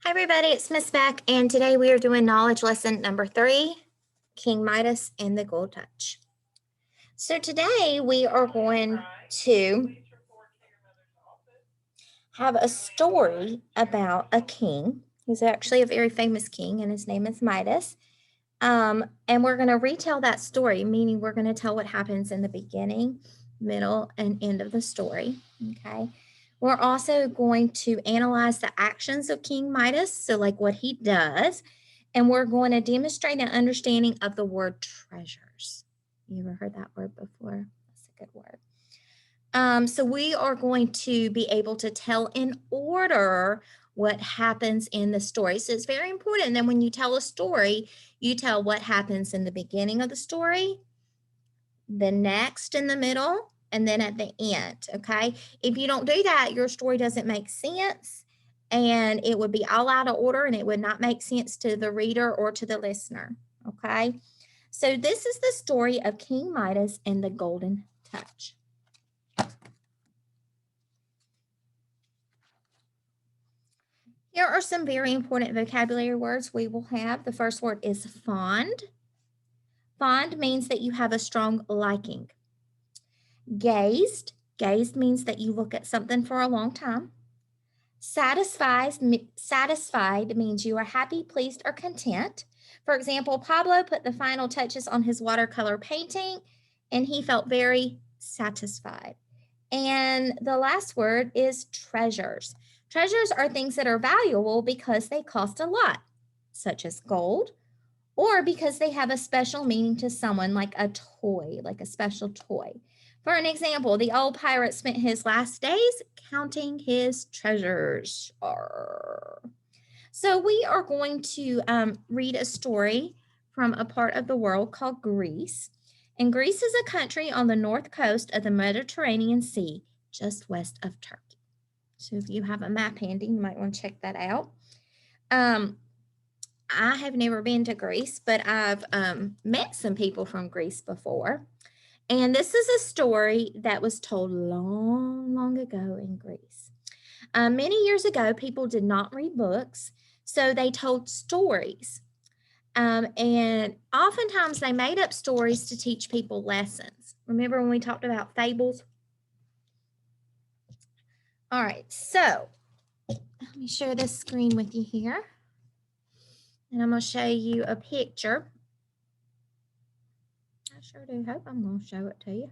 Hi everybody, it's Miss Beck, and today we are doing knowledge lesson number 3, King Midas and the Gold Touch. So today we are going to have a story about a king. He's actually a very famous king, and his name is Midas. And we're going to retell that story, meaning we're going to tell what happens in the beginning, middle, and end of the story. Okay. We're also going to analyze the actions of King Midas, so like what he does, and we're going to demonstrate an understanding of the word treasures. You ever heard that word before? That's a good word. So we are going to be able to tell in order what happens in the story. So it's very important that when you tell a story, you tell what happens in the beginning of the story, the next in the middle, and then at the end, okay? If you don't do that, your story doesn't make sense, and it would be all out of order, and it would not make sense to the reader or to the listener, okay? So this is the story of King Midas and the Golden Touch. Here are some very important vocabulary words we will have. The first word is fond. Fond means that you have a strong liking. Gazed. Gazed means that you look at something for a long time. Satisfied means you are happy, pleased, or content. For example, Pablo put the final touches on his watercolor painting, and he felt very satisfied. And the last word is treasures. Treasures are things that are valuable because they cost a lot, such as gold, or because they have a special meaning to someone, like a toy, like a special toy. For an example, the old pirate spent his last days counting his treasures. So we are going to read a story from a part of the world called Greece. And Greece is a country on the north coast of the Mediterranean Sea, just west of Turkey. So if you have a map handy, you might want to check that out. I have never been to Greece, but I've met some people from Greece before. And this is a story that was told long, long ago in Greece. Many years ago, people did not read books, so they told stories. And oftentimes they made up stories to teach people lessons. Remember when we talked about fables? All right, so let me share this screen with you here. And I'm going to show you a picture. I sure do hope I'm going to show it to you.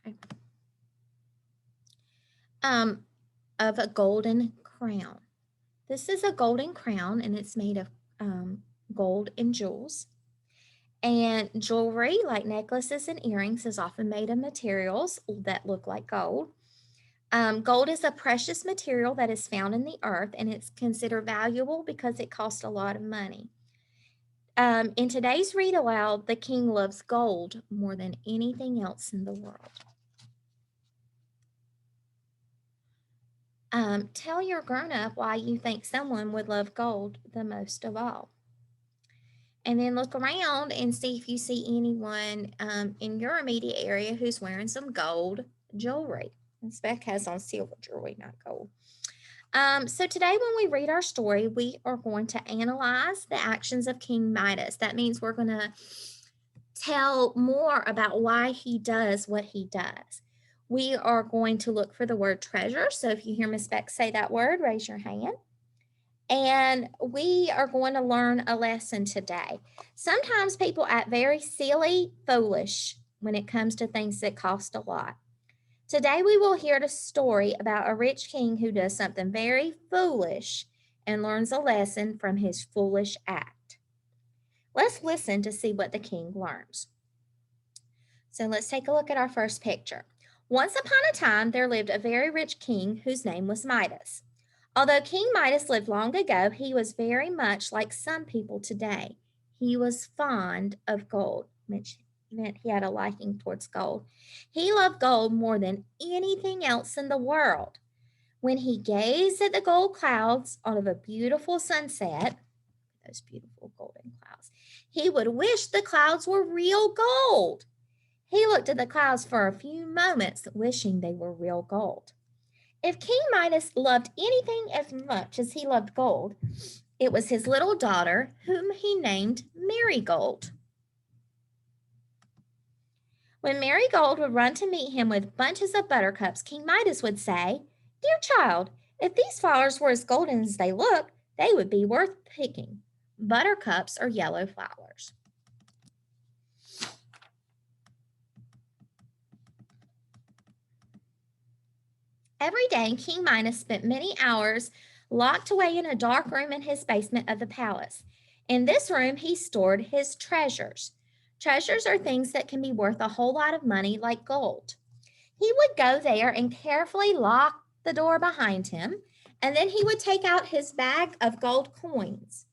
Okay. Of a golden crown. This is a golden crown, and it's made of gold and jewels. And jewelry, like necklaces and earrings, is often made of materials that look like gold. Gold is a precious material that is found in the earth, and it's considered valuable because it costs a lot of money. In today's read aloud, the king loves gold more than anything else in the world. Tell your grown-up why you think someone would love gold the most of all. And then look around and see if you see anyone in your immediate area who's wearing some gold jewelry. And Spec has on silver jewelry, not gold. So today when we read our story, we are going to analyze the actions of King Midas. That means we're going to tell more about why he does what he does. We are going to look for the word treasure. So if you hear Miss Beck say that word, raise your hand. And we are going to learn a lesson today. Sometimes people act very silly, foolish when it comes to things that cost a lot. Today we will hear the story about a rich king who does something very foolish and learns a lesson from his foolish act. Let's listen to see what the king learns. So let's take a look at our first picture. Once upon a time, there lived a very rich king whose name was Midas. Although King Midas lived long ago, he was very much like some people today. He was fond of gold, which meant he had a liking towards gold. He loved gold more than anything else in the world. When he gazed at the gold clouds out of a beautiful sunset, those beautiful golden clouds, he would wish the clouds were real gold. He looked at the clouds for a few moments, wishing they were real gold. If King Midas loved anything as much as he loved gold, it was his little daughter, whom he named Marigold. When Marigold would run to meet him with bunches of buttercups, King Midas would say, "Dear child, if these flowers were as golden as they look, they would be worth picking. Buttercups are yellow flowers." Every day, King Midas spent many hours locked away in a dark room in his basement of the palace. In this room, he stored his treasures. Treasures are things that can be worth a whole lot of money, like gold. He would go there and carefully lock the door behind him, and then he would take out his bag of gold coins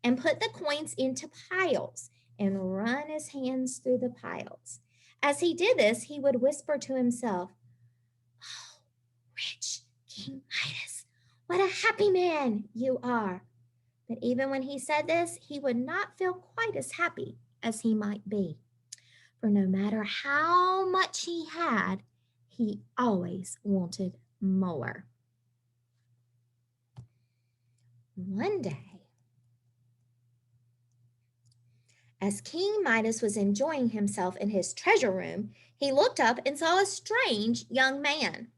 and put the coins into piles and run his hands through the piles. As he did this, he would whisper to himself, "Oh, rich King Midas, what a happy man you are." But even when he said this, he would not feel quite as happy as he might be. For no matter how much he had, he always wanted more. One day, as King Midas was enjoying himself in his treasure room, he looked up and saw a strange young man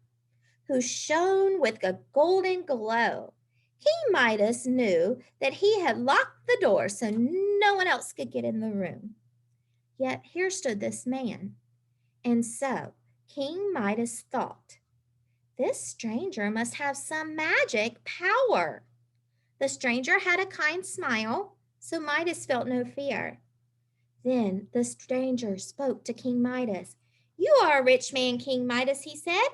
who shone with a golden glow. King Midas knew that he had locked the door so no one else could get in the room. Yet here stood this man. And so King Midas thought, this stranger must have some magic power. The stranger had a kind smile, so Midas felt no fear. Then the stranger spoke to King Midas. "You are a rich man, King Midas," he said.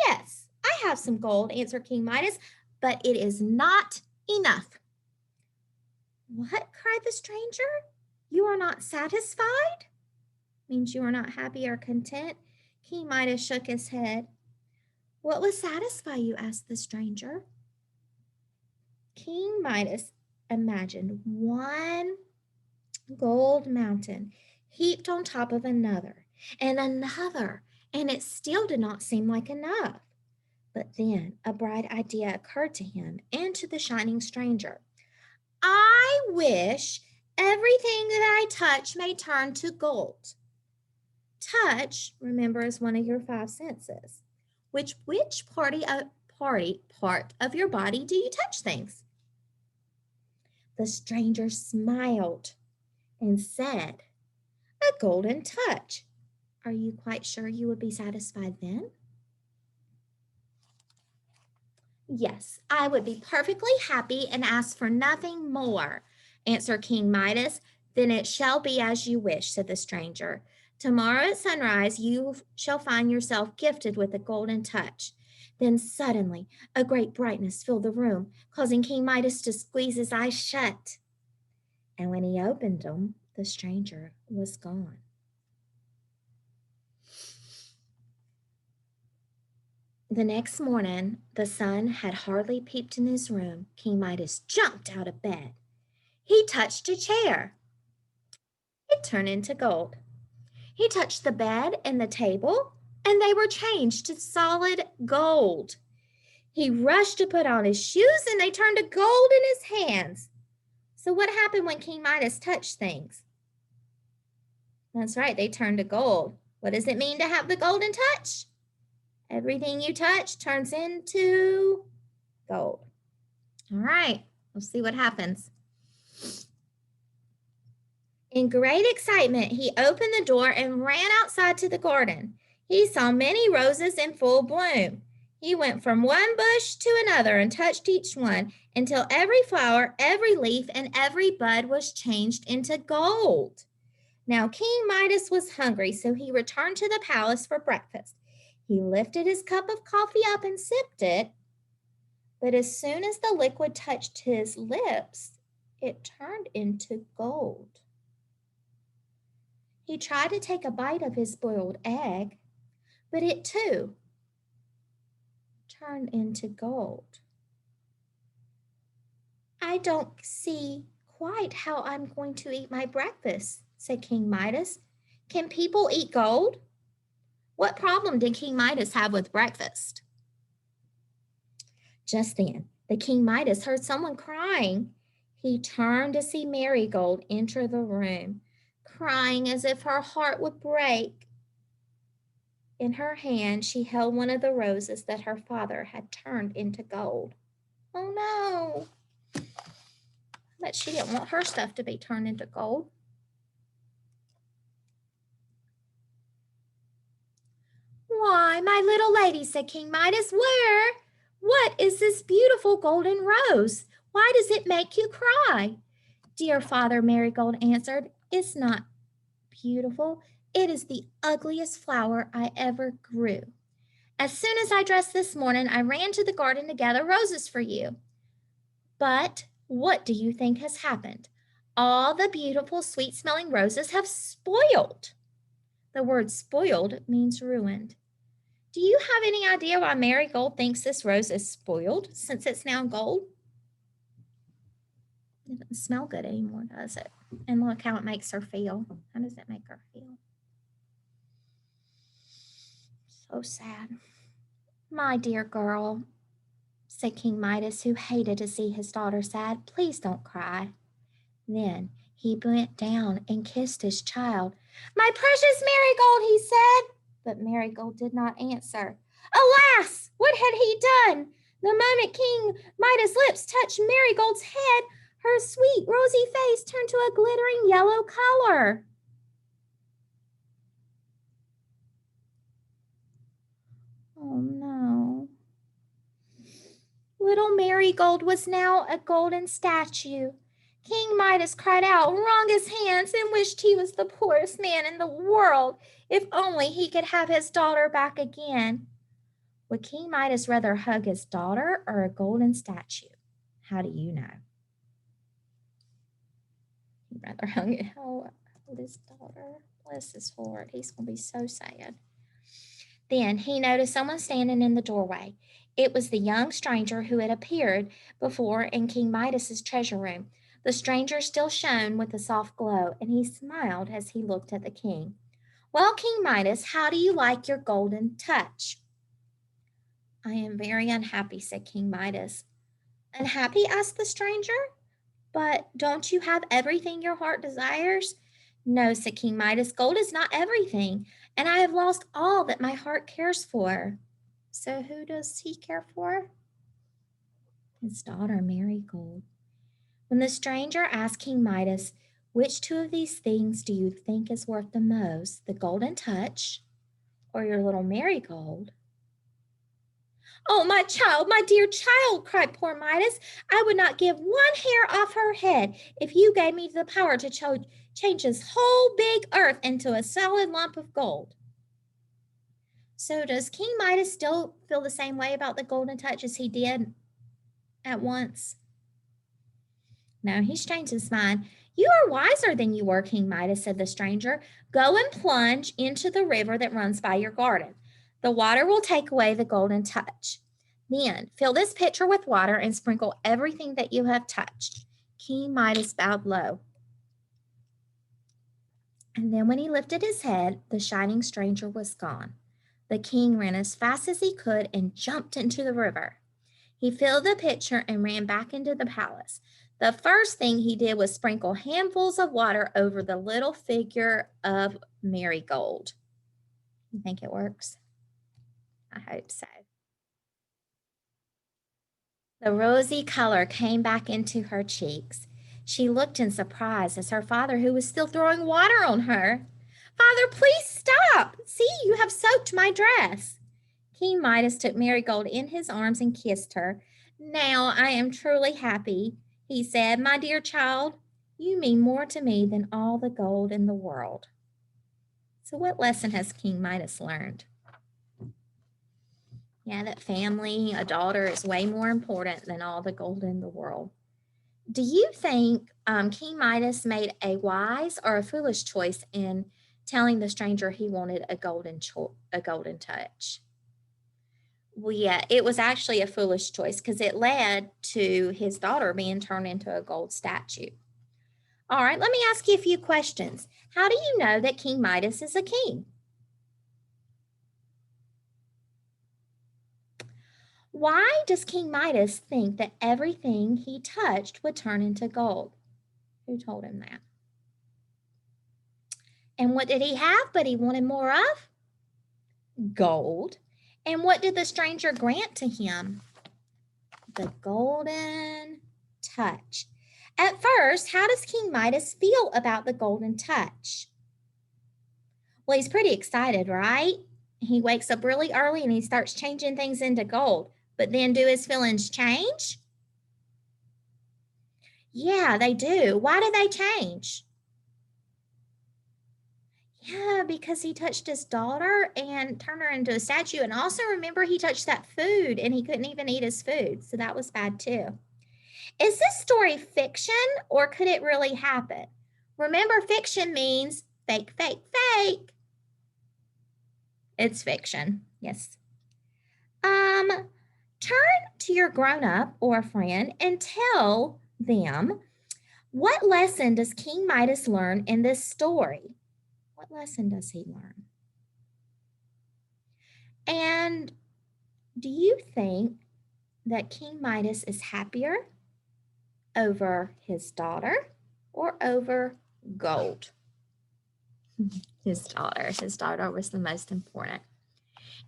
"Yes, I have some gold," answered King Midas, "but it is not enough." "What?" cried the stranger. "You are not satisfied?" "Means you are not happy or content?" King Midas shook his head. "What would satisfy you?" asked the stranger. King Midas imagined one gold mountain heaped on top of another, and it still did not seem like enough. But then a bright idea occurred to him and to the shining stranger. "I wish everything that I touch may turn to gold." Touch, remember, is one of your five senses. Which part of your body do you touch things? The stranger smiled and said, "A golden touch." Are you quite sure you would be satisfied then? "Yes, I would be perfectly happy and ask for nothing more," answered King Midas. "Then it shall be as you wish," said the stranger. "Tomorrow at sunrise you shall find yourself gifted with a golden touch." Then suddenly a great brightness filled the room, causing King Midas to squeeze his eyes shut. And when he opened them, the stranger was gone. The next morning, the sun had hardly peeped in his room. King Midas jumped out of bed. He touched a chair. It turned into gold. He touched the bed and the table, and they were changed to solid gold. He rushed to put on his shoes, and they turned to gold in his hands. So what happened when King Midas touched things? That's right, they turned to gold. What does it mean to have the golden touch? Everything you touch turns into gold. All right, we'll see what happens. In great excitement, he opened the door and ran outside to the garden. He saw many roses in full bloom. He went from one bush to another and touched each one until every flower, every leaf, and every bud was changed into gold. Now King Midas was hungry, so he returned to the palace for breakfast. He lifted his cup of coffee up and sipped it, but as soon as the liquid touched his lips, it turned into gold. He tried to take a bite of his boiled egg, but it too turned into gold. "I don't see quite how I'm going to eat my breakfast," said King Midas. "Can people eat gold?" What problem did King Midas have with breakfast? Just then, the King Midas heard someone crying. He turned to see Marigold enter the room, crying as if her heart would break. In her hand, she held one of the roses that her father had turned into gold. Oh no! But she didn't want her stuff to be turned into gold. Why, my little lady, said King Midas, what is this beautiful golden rose? Why does it make you cry? Dear Father, Marigold answered, it's not beautiful. It is the ugliest flower I ever grew. As soon as I dressed this morning, I ran to the garden to gather roses for you. But what do you think has happened? All the beautiful, sweet-smelling roses have spoiled. The word spoiled means ruined. Do you have any idea why Marigold thinks this rose is spoiled since it's now gold? It doesn't smell good anymore, does it? And look how it makes her feel. How does it make her feel? So sad. My dear girl, said King Midas, who hated to see his daughter sad, please don't cry. Then he bent down and kissed his child. My precious Marigold, he said. But Marigold did not answer. Alas, what had he done? The moment King Midas' lips touched Marigold's head, her sweet rosy face turned to a glittering yellow color. Oh no. Little Marigold was now a golden statue. King Midas cried out, wrung his hands, and wished he was the poorest man in the world. If only he could have his daughter back again. Would King Midas rather hug his daughter or a golden statue? How do you know? He'd rather hug his daughter. Bless his heart. He's going to be so sad. Then he noticed someone standing in the doorway. It was the young stranger who had appeared before in King Midas's treasure room. The stranger still shone with a soft glow, and he smiled as he looked at the king. Well, King Midas, how do you like your golden touch? I am very unhappy, said King Midas. Unhappy? Asked the stranger. But don't you have everything your heart desires? No, said King Midas, gold is not everything, and I have lost all that my heart cares for. So who does he care for? His daughter, Marigold. When the stranger asked King Midas, which two of these things do you think is worth the most, the golden touch or your little Marigold? Oh, my dear child, cried poor Midas. I would not give one hair off her head if you gave me the power to change this whole big earth into a solid lump of gold. So does King Midas still feel the same way about the golden touch as he did at once? No, he's changed his mind. You are wiser than you were, King Midas, said the stranger. Go and plunge into the river that runs by your garden. The water will take away the golden touch. Then fill this pitcher with water and sprinkle everything that you have touched. King Midas bowed low. And then when he lifted his head, the shining stranger was gone. The king ran as fast as he could and jumped into the river. He filled the pitcher and ran back into the palace. The first thing he did was sprinkle handfuls of water over the little figure of Marigold. You think it works? I hope so. The rosy color came back into her cheeks. She looked in surprise as her father, who was still throwing water on her. Father, please stop. See, you have soaked my dress. King Midas took Marigold in his arms and kissed her. Now I am truly happy, he said. My dear child, you mean more to me than all the gold in the world. So what lesson has King Midas learned? Yeah, that family, a daughter, is way more important than all the gold in the world. Do you think King Midas made a wise or a foolish choice in telling the stranger he wanted a golden touch? Well, yeah, it was actually a foolish choice because it led to his daughter being turned into a gold statue. All right, let me ask you a few questions. How do you know that King Midas is a king? Why does King Midas think that everything he touched would turn into gold? Who told him that? And what did he have but he wanted more of? Gold. And what did the stranger grant to him? The golden touch. At first, how does King Midas feel about the golden touch? Well, he's pretty excited, right? He wakes up really early and he starts changing things into gold. But then do his feelings change? Yeah, they do. Why do they change? Yeah, because he touched his daughter and turned her into a statue. And also remember, he touched that food and he couldn't even eat his food. So that was bad too. Is this story fiction or could it really happen? Remember, fiction means fake, fake, fake. It's fiction. Yes. Turn to your grown up or a friend and tell them, what lesson does King Midas learn in this story? What lesson does he learn? And do you think that King Midas is happier over his daughter or over gold? His daughter. His daughter was the most important.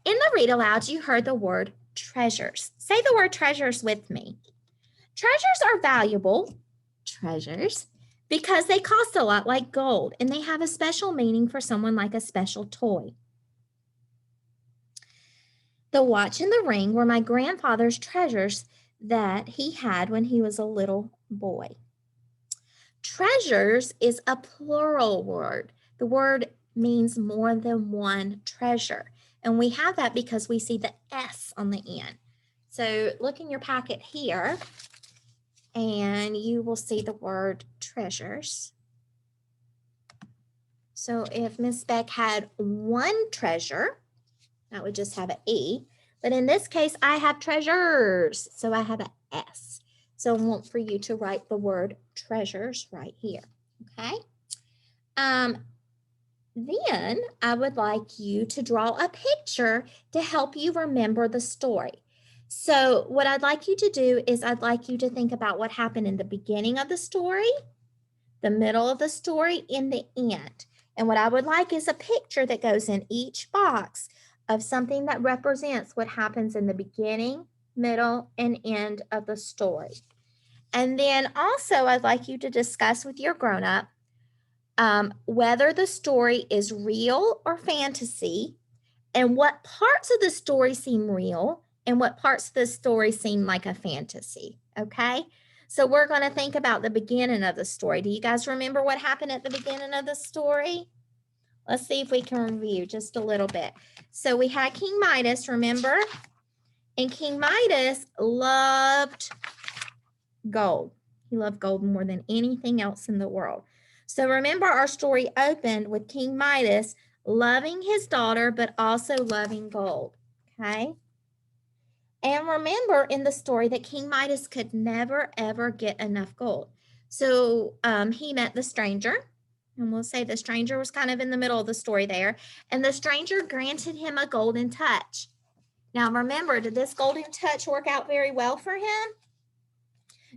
In the read aloud, you heard the word treasures. Say the word treasures with me. Treasures are valuable, treasures, because they cost a lot like gold and they have a special meaning for someone like a special toy. The watch and the ring were my grandfather's treasures that he had when he was a little boy. Treasures is a plural word. The word means more than one treasure. And we have that because we see the S on the end. So look in your packet here and you will see the word treasures. So if Miss Beck had one treasure, that would just have an E. But in this case, I have treasures. So I have an S. So I want for you to write the word treasures right here. Okay. Then I would like you to draw a picture to help you remember the story. So what I'd like you to do is I'd like you to think about what happened in the beginning of the story, the middle of the story, and the end. And what I would like is a picture that goes in each box of something that represents what happens in the beginning, middle, and end of the story. And then also I'd like you to discuss with your grown-up whether the story is real or fantasy, and what parts of the story seem real and what parts of the story seem like a fantasy, okay? So we're going to think about the beginning of the story. Do you guys remember what happened at the beginning of the story? Let's see if we can review just a little bit. So we had King Midas, remember? And King Midas loved gold. He loved gold more than anything else in the world. So remember, our story opened with King Midas loving his daughter, but also loving gold, okay? And remember in the story that King Midas could never, ever get enough gold. So he met the stranger, and we'll say the stranger was kind of in the middle of the story there, and the stranger granted him a golden touch. Now remember, did this golden touch work out very well for him?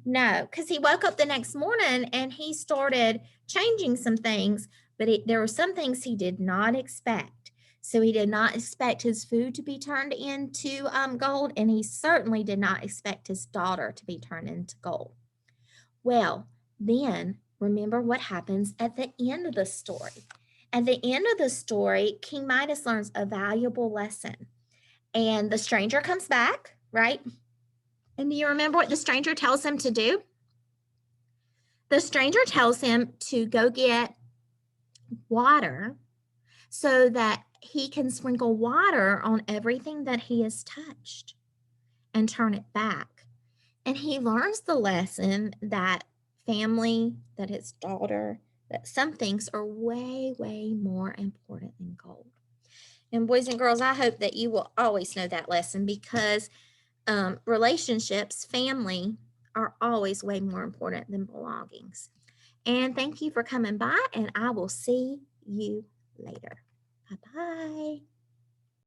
No, because he woke up the next morning and he started changing some things, but there were some things he did not expect. So he did not expect his food to be turned into gold, and he certainly did not expect his daughter to be turned into gold. Well, then remember what happens at the end of the story. At the end of the story, King Midas learns a valuable lesson, and the stranger comes back, right? And do you remember what the stranger tells him to do? The stranger tells him to go get water so that he can sprinkle water on everything that he has touched and turn it back. And he learns the lesson that family, that his daughter, that some things are way, way more important than gold. And boys and girls, I hope that you will always know that lesson, because relationships, family, are always way more important than belongings. And thank you for coming by, and I will see you later. Bye-bye.